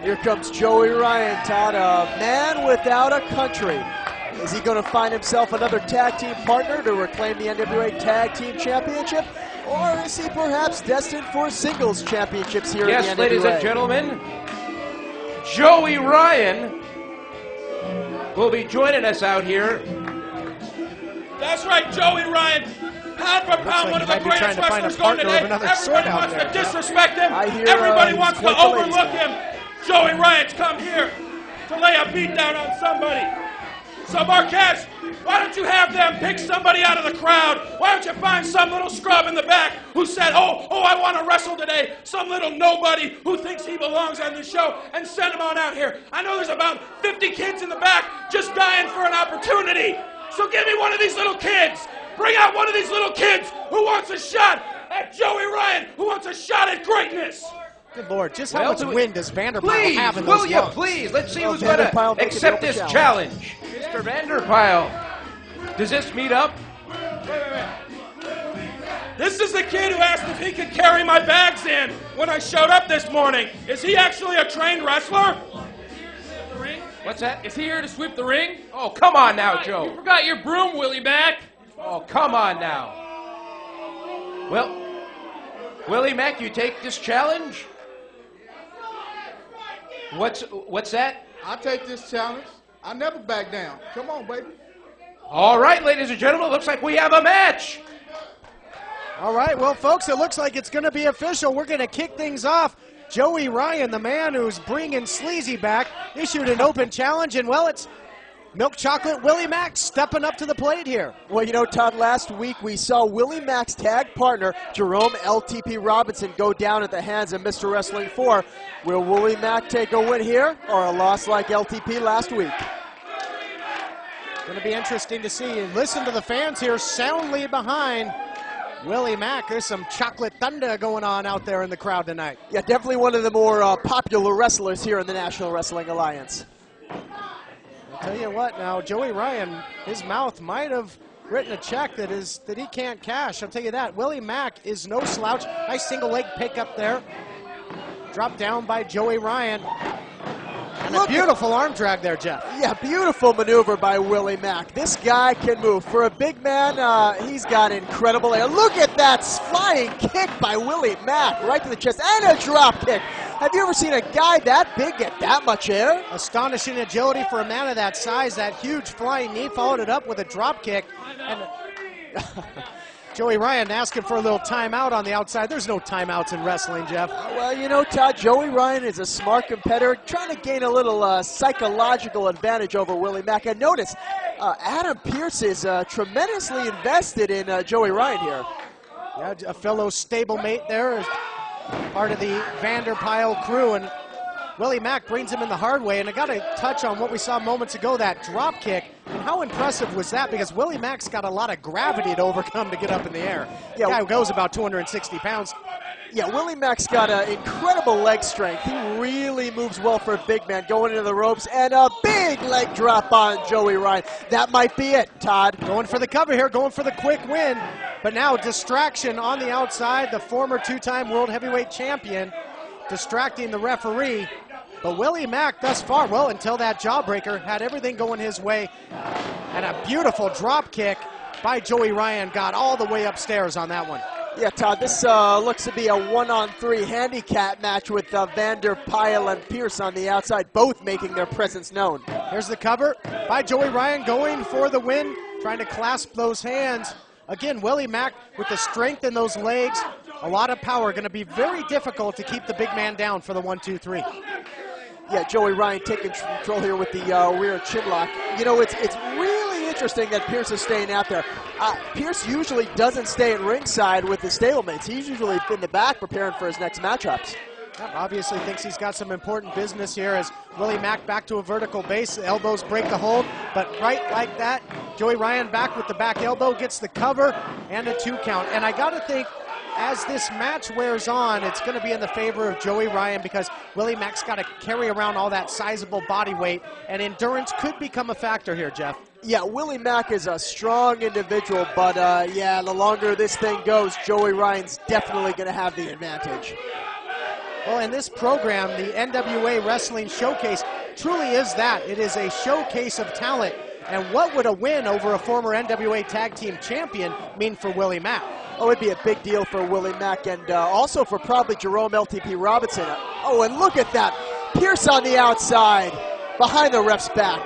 Here comes Joey Ryan, Todd, a man without a country. Is he going to find himself another tag team partner to reclaim the NWA Tag Team Championship? Or is he perhaps destined for singles championships here in the NWA? Yes, ladies and gentlemen, Joey Ryan will be joining us out here. That's right, Joey Ryan. Pound for pound, one of the greatest wrestlers going today. Everybody wants to disrespect him. Everybody wants to overlook him. Joey Ryan's come here to lay a beat down on somebody. So Marquez, why don't you have them pick somebody out of the crowd? Why don't you find some little scrub in the back who said, oh, I want to wrestle today. Some little nobody who thinks he belongs on this show, and send him on out here. I know there's about 50 kids in the back just dying for an opportunity. So give me one of these little kids. Bring out one of these little kids who wants a shot at Joey Ryan, who wants a shot at greatness. Good Lord, just how much wind does Vanderpile have in those those lungs? Please, let's see who's going to accept this challenge. Mr. Vanderpile, does this meet up? Wait. This is the kid who asked if he could carry my bags in when I showed up this morning. Is he actually a trained wrestler? What's that? Is he here to sweep the ring? Oh, come on now, Joe. You forgot your broom, Willie Mack. Oh, come on now. Well, Willie Mack, you take this challenge? What's that? I take this challenge. I never back down. Come on, baby. All right, ladies and gentlemen, looks like we have a match. All right, well, folks, it looks like it's going to be official. We're going to kick things off. Joey Ryan, the man who's bringing Sleazy back, issued an open challenge, and, well, it's Milk Chocolate Willie Mack stepping up to the plate here. Well, you know, Todd, last week we saw Willie Mack's tag partner, Jerome LTP Robinson, go down at the hands of Mr. Wrestling 4. Will Willie Mack take a win here or a loss like LTP last week? Going to be interesting to see. Listen to the fans here soundly behind Willie Mack. There's some chocolate thunder going on out there in the crowd tonight. Yeah, definitely one of the more popular wrestlers here in the National Wrestling Alliance. Tell you what, now Joey Ryan, his mouth might have written a check that he can't cash. I'll tell you that. Willie Mack is no slouch. Nice single leg pick up there. Dropped down by Joey Ryan. And a beautiful arm drag there, Jeff. Yeah, beautiful maneuver by Willie Mack. This guy can move. For a big man, he's got incredible air. Look at that flying kick by Willie Mack right to the chest and a drop kick. Have you ever seen a guy that big get that much air? Astonishing agility for a man of that size. That huge flying knee followed it up with a drop kick. And Joey Ryan asking for a little timeout on the outside. There's no timeouts in wrestling, Jeff. Well, you know, Todd, Joey Ryan is a smart competitor, trying to gain a little psychological advantage over Willie Mack. And notice, Adam Pearce is tremendously invested in Joey Ryan here. Yeah, a fellow stablemate there, part of the Vanderpile crew, and Willie Mack brings him in the hard way. And I got to touch on what we saw moments ago, that drop kick. And how impressive was that? Because Willie Mack's got a lot of gravity to overcome to get up in the air. Yeah, the guy goes about 260 pounds. Yeah, Willie Mack's got incredible leg strength. He really moves well for a big man, going into the ropes, and a big leg drop on Joey Ryan. That might be it, Todd. Going for the cover here, going for the quick win. But now distraction on the outside, the former two-time World Heavyweight Champion, distracting the referee. But Willie Mack thus far, well, until that jawbreaker, had everything going his way. And a beautiful drop kick by Joey Ryan got all the way upstairs on that one. Yeah, Todd, this looks to be a 1-on-3 handicap match with Vanderpile and Pearce on the outside, both making their presence known. Here's the cover by Joey Ryan, going for the win, trying to clasp those hands. Again, Willie Mack with the strength in those legs, a lot of power. Going to be very difficult to keep the big man down for the 1-2-3. Yeah, Joey Ryan taking control here with the rear chin lock. You know, it's really interesting that Pearce is staying out there. Pearce usually doesn't stay at ringside with his stablemates. He's usually in the back preparing for his next matchups. Obviously thinks he's got some important business here as Willie Mack back to a vertical base. The elbows break the hold, but right like that, Joey Ryan back with the back elbow, gets the cover and a 2 count. And I got to think, as this match wears on, it's going to be in the favor of Joey Ryan because Willie Mack's got to carry around all that sizable body weight, and endurance could become a factor here, Jeff. Yeah, Willie Mack is a strong individual, but yeah, the longer this thing goes, Joey Ryan's definitely going to have the advantage. Well, in this program, the NWA Wrestling Showcase truly is that. It is a showcase of talent. And what would a win over a former NWA Tag Team Champion mean for Willie Mack? Oh, it'd be a big deal for Willie Mack and also for probably Jerome LTP Robinson. Oh, and look at that. Pierce on the outside, behind the ref's back.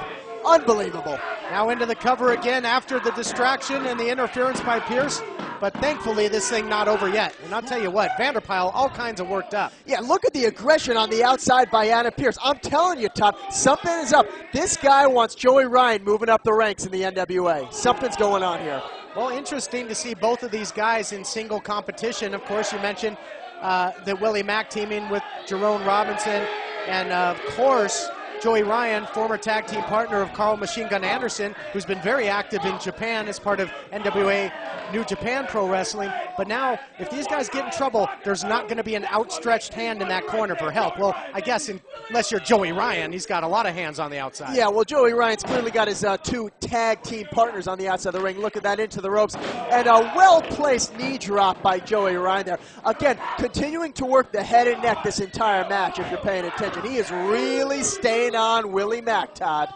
Unbelievable. Now into the cover again after the distraction and the interference by Pierce. But thankfully, this thing not over yet. And I'll tell you what, Vanderpyle all kinds of worked up. Yeah, look at the aggression on the outside by Anna Pierce. I'm telling you, Todd, something is up. This guy wants Joey Ryan moving up the ranks in the NWA. Something's going on here. Well, interesting to see both of these guys in single competition. Of course, you mentioned the Willie Mack teaming with Jerome Robinson. And, of course, Joey Ryan, former tag team partner of Carl Machine Gun Anderson, who's been very active in Japan as part of NWA New Japan Pro Wrestling. But now, if these guys get in trouble, there's not going to be an outstretched hand in that corner for help. Well, I guess unless you're Joey Ryan, he's got a lot of hands on the outside. Yeah, well, Joey Ryan's clearly got his two tag team partners on the outside of the ring. Look at that, into the ropes. And a well-placed knee drop by Joey Ryan there. Again, continuing to work the head and neck this entire match, if you're paying attention. He is really staying on Willie Mack, Todd.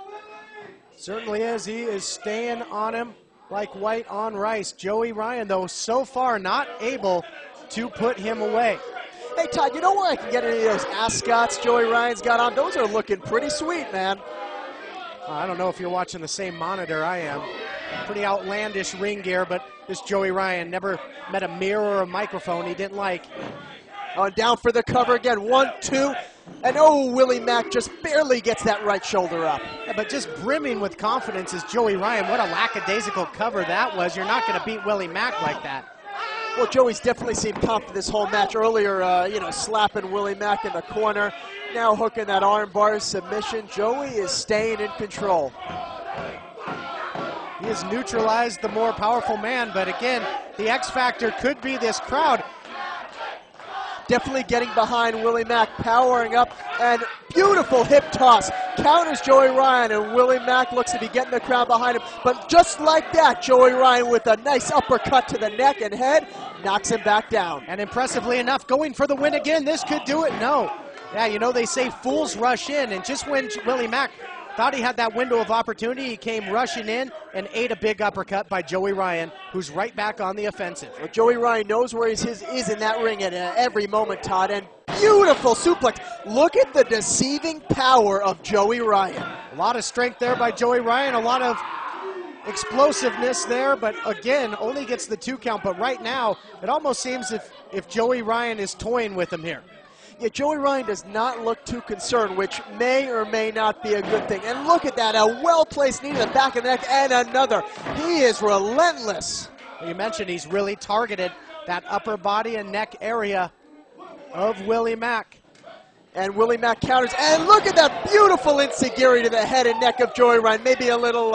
Certainly is. He is staying on him like white on rice. Joey Ryan, though, so far not able to put him away. Hey, Todd, you know where I can get any of those ascots Joey Ryan's got on? Those are looking pretty sweet, man. I don't know if you're watching the same monitor I am. Pretty outlandish ring gear, but this Joey Ryan never met a mirror or a microphone he didn't like. On down for the cover again. 1, 2. And oh, Willie Mack just barely gets that right shoulder up. Yeah, but just brimming with confidence is Joey Ryan. What a lackadaisical cover that was. You're not going to beat Willie Mack like that. Well, Joey's definitely seemed confident this whole match. Earlier, slapping Willie Mack in the corner. Now hooking that arm bar submission. Joey is staying in control. He has neutralized the more powerful man, but again, the X factor could be this crowd. Definitely getting behind Willie Mack, powering up, and beautiful hip toss. Counters Joey Ryan, and Willie Mack looks to be getting the crowd behind him. But just like that, Joey Ryan with a nice uppercut to the neck and head, knocks him back down. And impressively enough, going for the win again. This could do it. No. Yeah, you know, they say fools rush in, and just when Willie Mack thought he had that window of opportunity, he came rushing in and ate a big uppercut by Joey Ryan, who's right back on the offensive. Well, Joey Ryan knows where he is in that ring at every moment, Todd, and beautiful suplex. Look at the deceiving power of Joey Ryan. A lot of strength there by Joey Ryan, a lot of explosiveness there, but again, only gets the 2 count. But right now, it almost seems if Joey Ryan is toying with him here. Yeah, Joey Ryan does not look too concerned, which may or may not be a good thing. And look at that, a well-placed knee to the back of the neck, and another. He is relentless. You mentioned he's really targeted that upper body and neck area of Willie Mack. And Willie Mack counters, and look at that beautiful enziguri to the head and neck of Joey Ryan. Maybe a little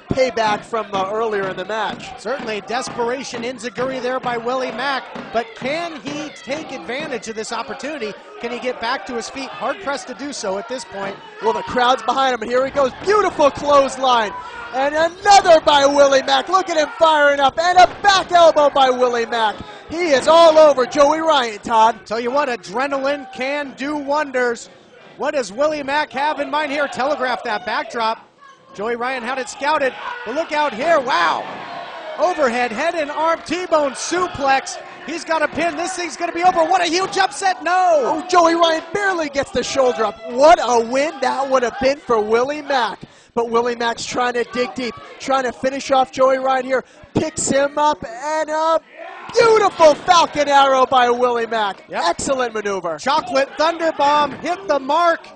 payback from earlier in the match. Certainly desperation enziguri there by Willie Mack, but can he take advantage of this opportunity? Can he get back to his feet? Hard-pressed to do so at this point. Well, the crowd's behind him, and here he goes. Beautiful clothesline. And another by Willie Mack. Look at him firing up, and a back elbow by Willie Mack. He is all over Joey Ryan, Todd. Tell you what, adrenaline can do wonders. What does Willie Mack have in mind here? Telegraph that backdrop. Joey Ryan had it scouted, but look out here, wow. Overhead, head and arm, T-bone suplex. He's got a pin, this thing's gonna be over. What a huge upset, no! Oh, Joey Ryan barely gets the shoulder up. What a win that would have been for Willie Mack. But Willie Mack's trying to dig deep, trying to finish off Joey Ryan here. Picks him up, and a beautiful Falcon Arrow by Willie Mack. Yep. Excellent maneuver. Chocolate Thunder Bomb hit the mark.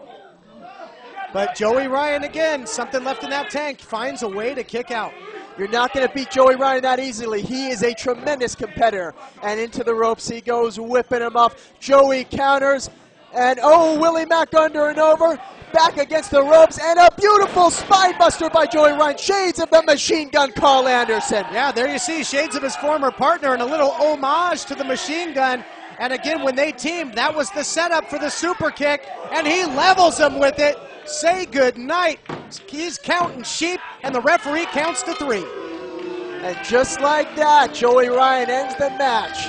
But Joey Ryan again, something left in that tank, finds a way to kick out. You're not going to beat Joey Ryan that easily. He is a tremendous competitor. And into the ropes he goes, whipping him up. Joey counters, and oh, Willie Mack under and over. Back against the ropes, and a beautiful spine buster by Joey Ryan. Shades of the Machine Gun Carl Anderson. Yeah, there you see shades of his former partner and a little homage to the Machine Gun. And again, when they teamed, that was the setup for the super kick, and he levels him with it. Say good night. He's counting sheep, and the referee counts to 3. And just like that, Joey Ryan ends the match.